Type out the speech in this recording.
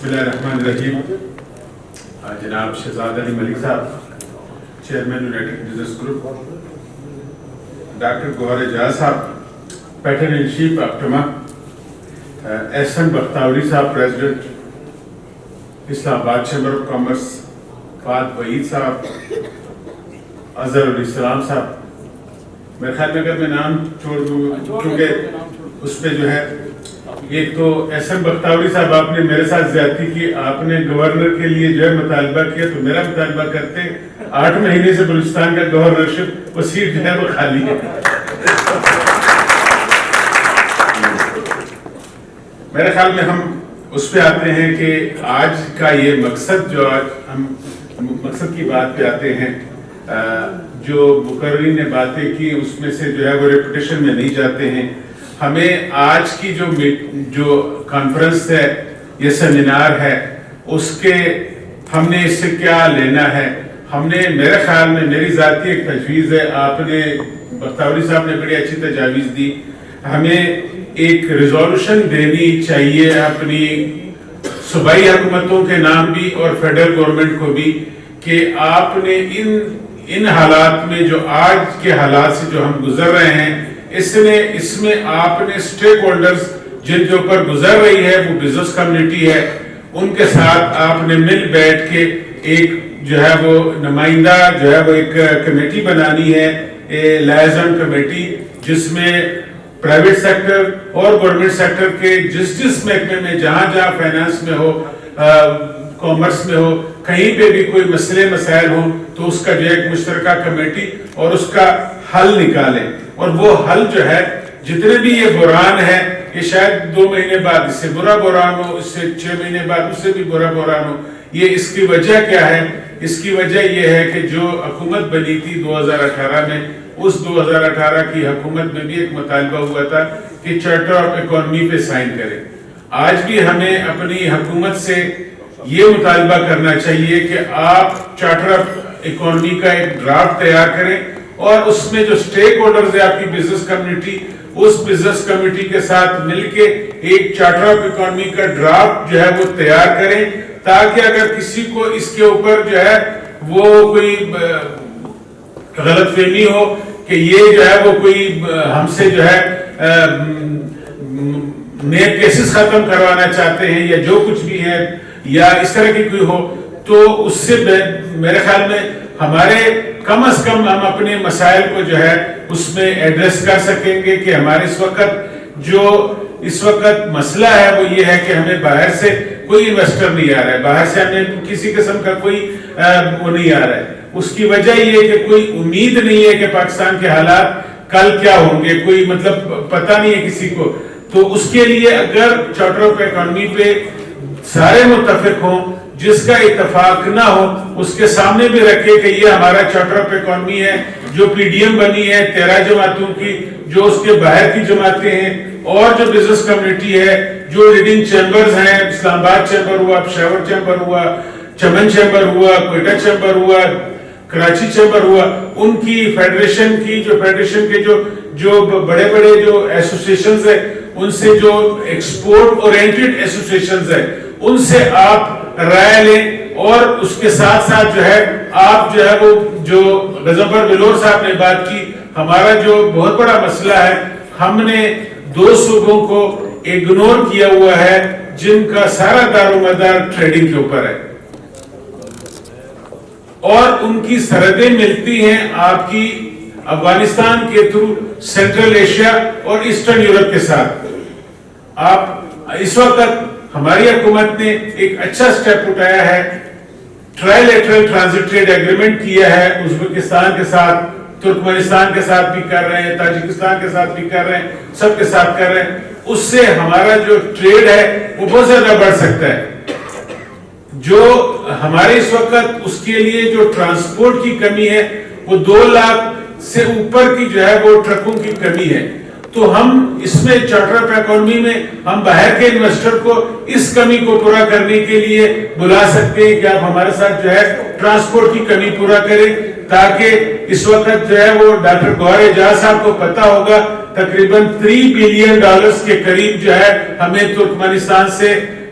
بسم اللہ الرحمن الرحیم. جناب شہزاد علی ملک صاحب chairman united business group, doctor Gohar Ejaz صاحب patron in chief APTMA, Ahsan Bakhtawari صاحب president Islamabad chamber of commerce, Fahad Waheed صاحب، اظہر علی السلام صاحب. میرے خیال میں اگر میں نام چھوڑ دوں کیونکہ اس پہ جو ہے ایک تو احسن بختاوری صاحب آپ نے میرے ساتھ زیادتی کی، آپ نے گورنر کے لیے جو ہے مطالبہ کیا تو میرا مطالبہ کرتے 8 مہینے سے بلوچستان کا گورنرشپ وہ سیٹ جو ہے وہ خالی ہے. میرے خیال میں ہم اس پہ آتے ہیں کہ آج کا یہ مقصد جو آج ہم مقصد کی بات پہ آتے ہیں. جو مقررین نے باتیں کی اس میں سے جو ہے وہ ریپیٹیشن میں نہیں جاتے ہیں. ہمیں آج کی جو کانفرنس ہے، یہ سیمینار ہے، اس کے ہم نے اس سے کیا لینا ہے. ہم نے میرے خیال میں میری ذاتی ایک تجویز ہے، آپ نے بختاوری صاحب نے بڑی اچھی تجاویز دی. ہمیں ایک ریزولوشن دینی چاہیے اپنی صوبائی حکومتوں کے نام بھی اور فیڈرل گورنمنٹ کو بھی کہ آپ نے ان حالات میں جو آج کے حالات سے جو ہم گزر رہے ہیں اس میں آپ نے سٹیک ہولڈرز جن کے اوپر گزر رہی ہے وہ بزنس کمیونٹی ہے، ان کے ساتھ آپ نے مل بیٹھ کے ایک جو ہے وہ نمائندہ جو ہے وہ ایک کمیٹی بنانی ہے، لائزن کمیٹی، جس میں پرائیویٹ سیکٹر اور گورنمنٹ سیکٹر کے جس محکمے میں جہاں فائنانس میں ہو، کامرس میں ہو، کہیں پہ بھی کوئی مسئلے مسائل ہوں تو اس کا جو ایک مشترکہ کمیٹی اور اس کا حل نکالیں. اور وہ حل جو ہے جتنے بھی یہ بحران ہے، یہ شاید 2 مہینے بعد اس سے برا بحران ہو، اس سے 6 مہینے بعد اس سے بھی برا بحران ہو. یہ اس کی وجہ کیا ہے؟ اس کی وجہ یہ ہے کہ جو حکومت بنی تھی 2018 میں، اس 2018 کی حکومت میں بھی ایک مطالبہ ہوا تھا کہ چارٹر آف اکانومی پہ سائن کرے. آج بھی ہمیں اپنی حکومت سے یہ مطالبہ کرنا چاہیے کہ آپ چارٹر آف اکانومی کا ایک ڈرافٹ تیار کریں اور اس میں جو سٹیک ہولڈرز ہے آپ کی بزنس کمیونٹی، اس بزنس کمیونٹی کے ساتھ مل کے ایک چارٹر آف اکانومی کا ڈرافٹ جو ہے وہ تیار کریں، تاکہ اگر کسی کو اس کے اوپر جو ہے وہ کوئی غلط فہمی ہو کہ یہ جو ہے وہ کوئی ہم سے جو ہے نئے کیسز ختم کروانا چاہتے ہیں یا جو کچھ بھی ہے یا اس طرح کی کوئی ہو، تو اس سے میرے خیال میں ہمارے کم از کم ہم اپنے مسائل کو جو ہے اس میں ایڈریس کر سکیں گے کہ ہمارے اس وقت مسئلہ ہے وہ یہ ہے کہ ہمیں باہر سے کوئی انویسٹر نہیں آ رہا ہے، باہر سے ہمیں کسی قسم کا کوئی وہ نہیں آ رہا ہے. اس کی وجہ یہ ہے کہ کوئی امید نہیں ہے کہ پاکستان کے حالات کل کیا ہوں گے، کوئی مطلب پتہ نہیں ہے کسی کو. تو اس کے لیے اگر چارٹر آف اکانومی پہ سارے متفق ہوں، جس کا اتفاق نہ ہو اس کے سامنے بھی رکھے کہ یہ ہمارا چارٹر آف اکانومی ہے، جو پی ڈی ایم بنی ہے 13 جماعتوں کی، جو اس کے باہر کی جماعتیں ہیں اور جو بزنس کمیونٹی ہے، جو لیڈنگ چیمبرز ہیں، اسلام آباد چیمبر ہوا، پشاور چیمبر ہوا، چمن چیمبر ہوا، کوئٹہ چیمبر ہوا، کراچی چیمبر ہوا، ان کی فیڈریشن کے جو بڑے جو ایسوسیشنز ہیں، ان سے جو ایکسپورٹ اورینٹڈ ایسوسیشنز ہیں، ان سے آپ رائے لیں. اور اس کے ساتھ ساتھ جو ہے آپ جو ہے وہ جو غضنفر بلور صاحب نے بات کی، ہمارا جو بہت بڑا مسئلہ ہے، ہم نے 2 صوبوں کو اگنور کیا ہوا ہے جن کا سارا دار و مدار ٹریڈنگ کے اوپر ہے اور ان کی سرحدیں ملتی ہیں آپ کی افغانستان کے تھرو سینٹرل ایشیا اور ایسٹرن یورپ کے ساتھ. آپ اس وقت ہماری حکومت نے ایک اچھا سٹیپ اٹھایا ہے، trilateral transit trade agreement کیا ہے ازبکستان کے ساتھ، ترکمنستان کے ساتھ بھی کر رہے ہیں، تاجکستان کے ساتھ بھی کر رہے ہیں، سب کے ساتھ کر رہے ہیں. اس سے ہمارا جو ٹریڈ ہے وہ بہت زیادہ بڑھ سکتا ہے. جو ہمارے اس وقت اس کے لیے جو ٹرانسپورٹ کی کمی ہے وہ 2 لاکھ سے اوپر کی جو ہے وہ ٹرکوں کی کمی ہے. تو ہم اس میں چارٹر آف اکانومی میں ہم باہر کے انویسٹر کو اس کمی کو پورا کرنے کے لیے بلا سکتے ہیں کہ آپ ہمارے ساتھ جو ہے ٹرانسپورٹ کی کمی پورا کریں، تاکہ اس وقت جو ہے وہ ڈاکٹر گوہر اعجاز صاحب کو پتا ہوگا تقریباً $3 بلین کے قریب جو ہے ہمیں ترکمنستان سے